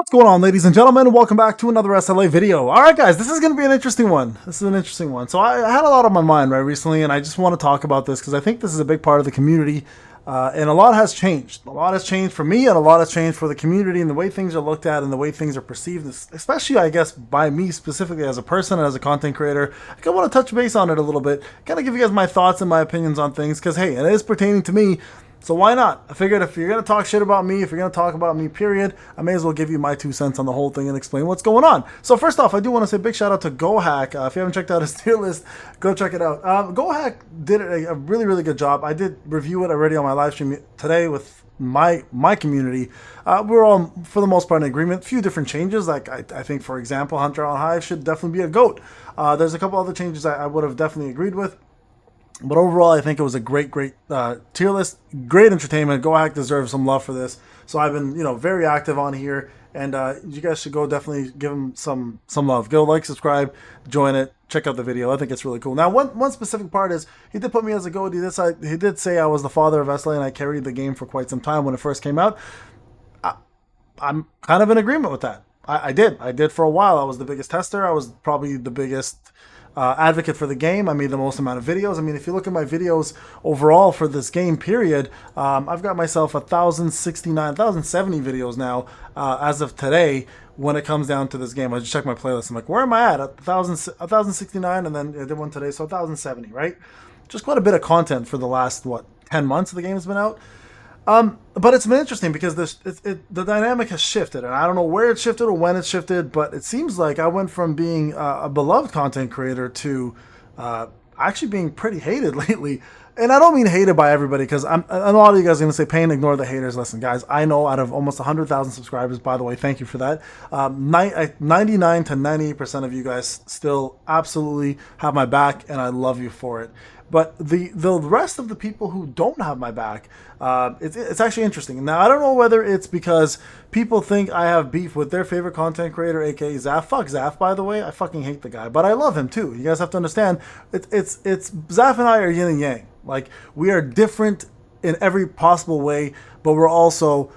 What's going on, ladies and gentlemen? Welcome back to another SLA video. All right, guys, this is going to be an interesting one. So I had a lot on my mind recently, and I just want to talk about this because I think this is a big part of the community, and a lot has changed. A lot has changed for me, and a lot has changed for the community, and the way things are looked at and the way things are perceived, especially, I guess, by me specifically as a person and as a content creator. I want to touch base on it a little bit, kind of give you guys my thoughts and my opinions on things because, hey, it is pertaining to me. So why not? I figured if you're going to talk shit about me, if you're going to talk about me, period, I may as well give you my 2 cents on the whole thing and explain what's going on. So first off, I do want to say a big shout out to GoHack. If you haven't checked out his tier list, go check it out. GoHack did a really, really good job. I did review it already on my live stream today with my community. We're all, for the most part, in agreement. A few different changes. Like I think, for example, Hunter on High should definitely be a GOAT. There's a couple other changes I would have definitely agreed with. But overall, I think it was a great tier list, great entertainment. GoHack deserves some love for this. So I've been, very active on here, and you guys should go definitely give him some love. Go like, subscribe, join it, check out the video. I think it's really cool. Now, one specific part is he did put me as a GOAT. He did say I was the father of SLA, and I carried the game for quite some time when it first came out. I'm kind of in agreement with that. I did for a while. I was the biggest tester. I was probably the biggest advocate for the game. I made the most amount of videos. I mean, if you look at my videos overall for this game period, I've got myself 1,070 videos now as of today when it comes down to this game. I just checked my playlist. I'm like, where am I at? 1,069, and then I did one today, so 1,070, right? Just quite a bit of content for the last, 10 months the game's been out. But it's been interesting because the dynamic has shifted, and I don't know where it shifted or when it shifted, but it seems like I went from being a beloved content creator to actually being pretty hated lately. And I don't mean hated by everybody, because a lot of you guys are going to say, Payne, ignore the haters. Listen, guys, I know out of almost 100,000 subscribers, by the way, thank you for that, 99 to 98% of you guys still absolutely have my back, and I love you for it. But the rest of the people who don't have my back, it's actually interesting. Now, I don't know whether it's because people think I have beef with their favorite content creator, aka Zaf. Fuck Zaf, by the way. I fucking hate the guy, but I love him too. You guys have to understand, it's Zaf and I are yin and yang. Like, we are different in every possible way, but we're also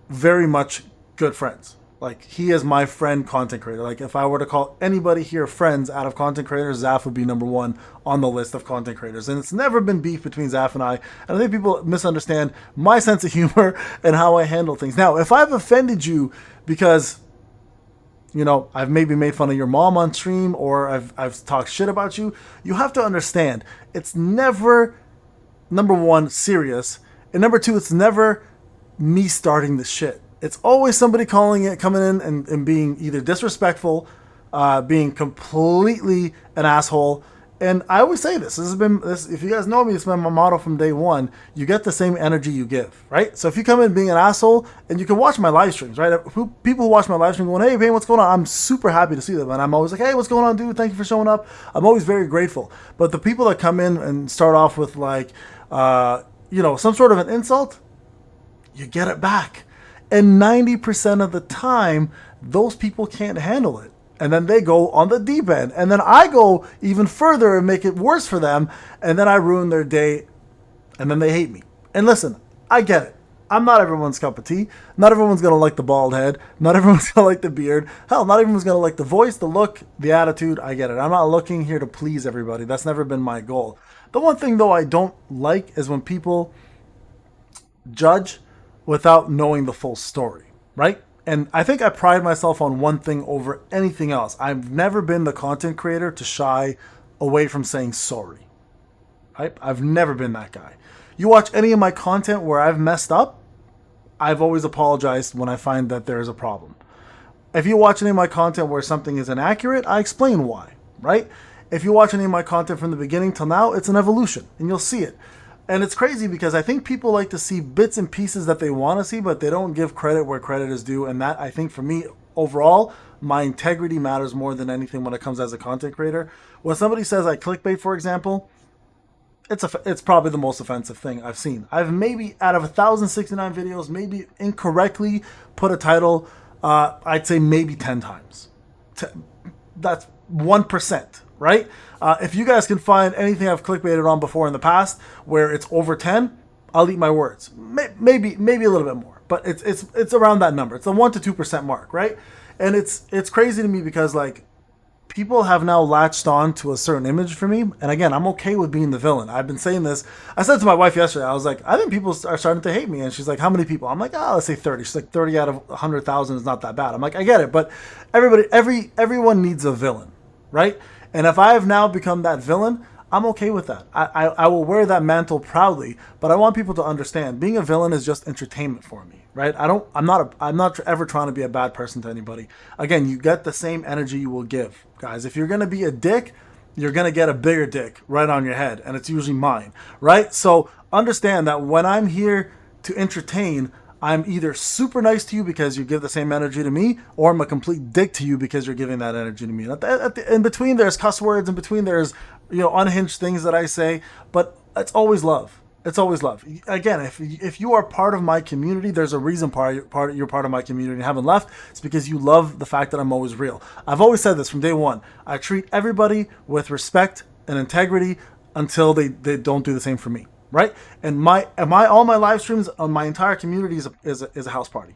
very much good friends. Like, he is my friend content creator. Like, if I were to call anybody here friends out of content creators, Zaf would be number one on the list of content creators. And it's never been beef between Zaf and I. And I think people misunderstand my sense of humor and how I handle things. Now, if I've offended you because, I've maybe made fun of your mom on stream, or I've talked shit about you, you have to understand, it's never, number one, serious. And number two, it's never me starting the shit. It's always somebody coming in and being either disrespectful, being completely an asshole. And I always say this if you guys know me, it's been my motto from day one. You get the same energy you give, right? So if you come in being an asshole, and you can watch my live streams, right? People who watch my live stream going, hey, Payne, what's going on? I'm super happy to see them. And I'm always like, hey, what's going on, dude? Thank you for showing up. I'm always very grateful. But the people that come in and start off with some sort of an insult, you get it back. And 90% of the time, those people can't handle it. And then they go on the deep end. And then I go even further and make it worse for them. And then I ruin their day. And then they hate me. And listen, I get it. I'm not everyone's cup of tea. Not everyone's going to like the bald head. Not everyone's going to like the beard. Hell, not everyone's going to like the voice, the look, the attitude. I get it. I'm not looking here to please everybody. That's never been my goal. The one thing, though, I don't like is when people judge without knowing the full story, right? And I think I pride myself on one thing over anything else. I've never been the content creator to shy away from saying sorry, right? I've never been that guy. You watch any of my content where I've messed up, I've always apologized when I find that there is a problem. If you watch any of my content where something is inaccurate, I explain why, right? If you watch any of my content from the beginning till now, it's an evolution, and you'll see it. And it's crazy because I think people like to see bits and pieces that they want to see, but they don't give credit where credit is due. And that, I think, for me, overall, my integrity matters more than anything when it comes as a content creator. When somebody says I clickbait, for example, it's probably the most offensive thing I've seen. I've maybe, out of 1,069 videos, maybe incorrectly put a title, I'd say maybe 10 times. That's 1%. Right? If you guys can find anything I've clickbaited on before in the past where it's over 10, I'll eat my words. Maybe a little bit more. but it's around that number. It's the 1 to 2% mark, right? And it's crazy to me because like people have now latched on to a certain image for me. And again, I'm okay with being the villain. I've been saying this. I said to my wife yesterday, I was like, I think people are starting to hate me. And she's like, how many people? I'm like, let's say 30. She's like, 30 out of 100,000 is not that bad. I'm like, I get it. But everyone needs a villain, right? And if I have now become that villain, I'm okay with that. I will wear that mantle proudly, but I want people to understand being a villain is just entertainment for me, right? I'm not ever trying to be a bad person to anybody. Again, you get the same energy you will give, guys. If you're going to be a dick, you're going to get a bigger dick right on your head, and it's usually mine, right? So understand that when I'm here to entertain, I'm either super nice to you because you give the same energy to me, or I'm a complete dick to you because you're giving that energy to me. In between, there's cuss words. In between, there's unhinged things that I say, but it's always love. It's always love. Again, if you are part of my community, there's a reason you're part of my community and haven't left. It's because you love the fact that I'm always real. I've always said this from day one. I treat everybody with respect and integrity until they don't do the same for me. Right? And all my live streams on my entire community is a house party.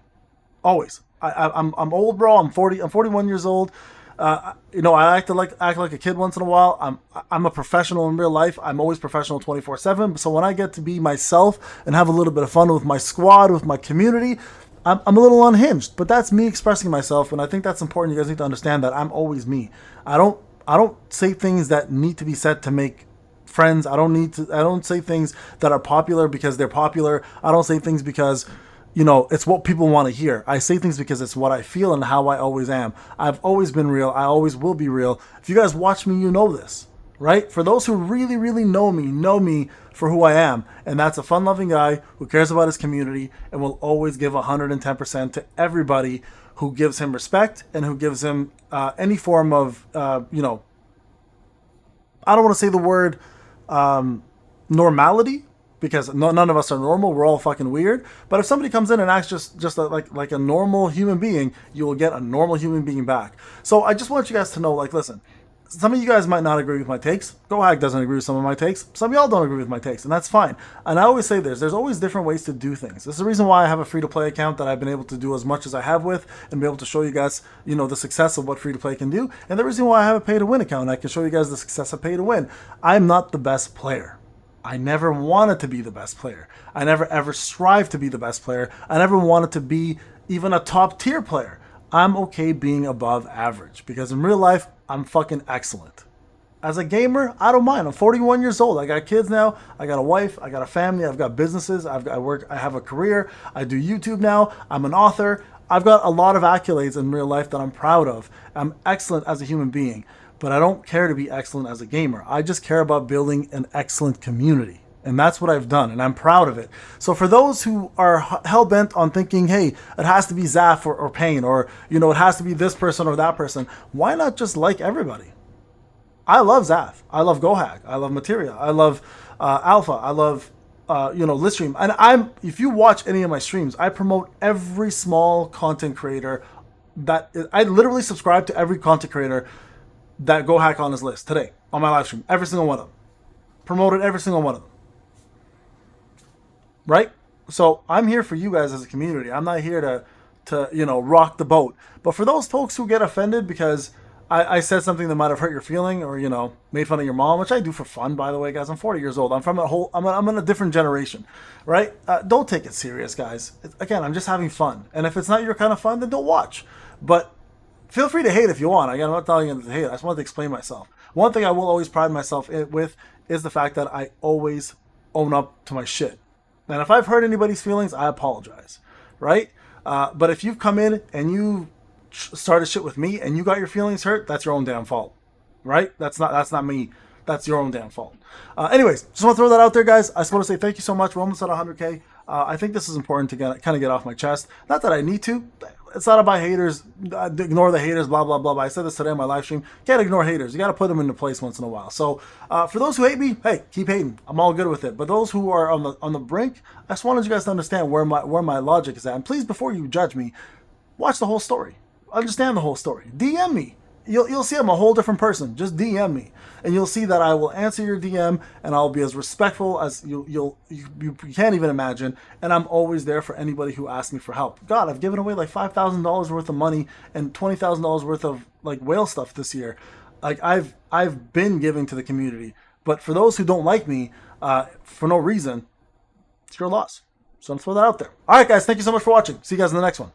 Always. I'm old, bro. I'm 41 years old. I act like a kid once in a while. I'm a professional in real life. I'm always professional 24/7. So when I get to be myself and have a little bit of fun with my squad, with my community, I'm a little unhinged. But that's me expressing myself, and I think that's important. You guys need to understand that I'm always me. I don't say things that need to be said to make friends. I don't say things that are popular because they're popular. I don't say things because it's what people want to hear. I say things because it's what I feel and how I always am. I've always been real. I always will be real. If you guys watch me, you know this, right? For those who really, really know me for who I am. And that's a fun-loving guy who cares about his community and will always give 110% to everybody who gives him respect and who gives him any form of, I don't want to say the word normality, because none of us are normal. We're all fucking weird. But if somebody comes in and acts just like a normal human being, you will get a normal human being back. So I just want you guys to know, listen, some of you guys might not agree with my takes. GoHack doesn't agree with some of my takes. Some of y'all don't agree with my takes, and that's fine. And I always say there's always different ways to do things. This is the reason why I have a free-to-play account that I've been able to do as much as I have with and be able to show you guys, the success of what free-to-play can do. And the reason why I have a pay-to-win account, I can show you guys the success of pay-to-win. I'm not the best player. I never wanted to be the best player. I never ever strived to be the best player. I never wanted to be even a top-tier player. I'm okay being above average because in real life, I'm fucking excellent. As a gamer, I don't mind. I'm 41 years old. I got kids now. I got a wife. I got a family. I've got businesses. I have a career. I do YouTube now. I'm an author. I've got a lot of accolades in real life that I'm proud of. I'm excellent as a human being, but I don't care to be excellent as a gamer. I just care about building an excellent community. And that's what I've done, and I'm proud of it. So for those who are hell-bent on thinking, hey, it has to be Zaf or Payne, or, it has to be this person or that person, why not just like everybody? I love Zaf. I love GoHack. I love Materia. I love Alpha. I love, Litstream. And if you watch any of my streams, I promote every small content creator I literally subscribe to every content creator that GoHack on his list today on my live stream. Every single one of them. Promoted every single one of them. Right? So I'm here for you guys as a community. I'm not here to rock the boat. But for those folks who get offended because I said something that might have hurt your feeling or, made fun of your mom, which I do for fun, by the way, guys. I'm 40 years old. I'm in a different generation, right? Don't take it serious, guys. Again, I'm just having fun. And if it's not your kind of fun, then don't watch. But feel free to hate if you want. Again, I'm not telling you to hate. I just wanted to explain myself. One thing I will always pride myself with is the fact that I always own up to my shit. And if I've hurt anybody's feelings, I apologize, right? But if you've come in and you started shit with me and you got your feelings hurt, that's your own damn fault, right? That's not me. That's your own damn fault. Anyways, just want to throw that out there, guys. I just want to say thank you so much. We're almost at 100K. I think this is important to kind of get off my chest. Not that I need to. It's not about haters. Ignore the haters, blah, blah, blah. I said this today on my live stream. Can't ignore haters. You got to put them into place once in a while. So for those who hate me, hey, keep hating. I'm all good with it. But those who are on the brink, I just wanted you guys to understand where my logic is at. And please, before you judge me, watch the whole story. Understand the whole story. DM me. you'll see I'm a whole different person. Just DM me, and you'll see that I will answer your DM, and I'll be as respectful as you can't even imagine. And I'm always there for anybody who asks me for help. God, I've given away like $5,000 worth of money and $20,000 worth of like whale stuff this year. Like I've been giving to the community, but for those who don't like me for no reason, it's your loss. So I'm gonna throw that out there. All right, guys, thank you so much for watching. See you guys in the next one.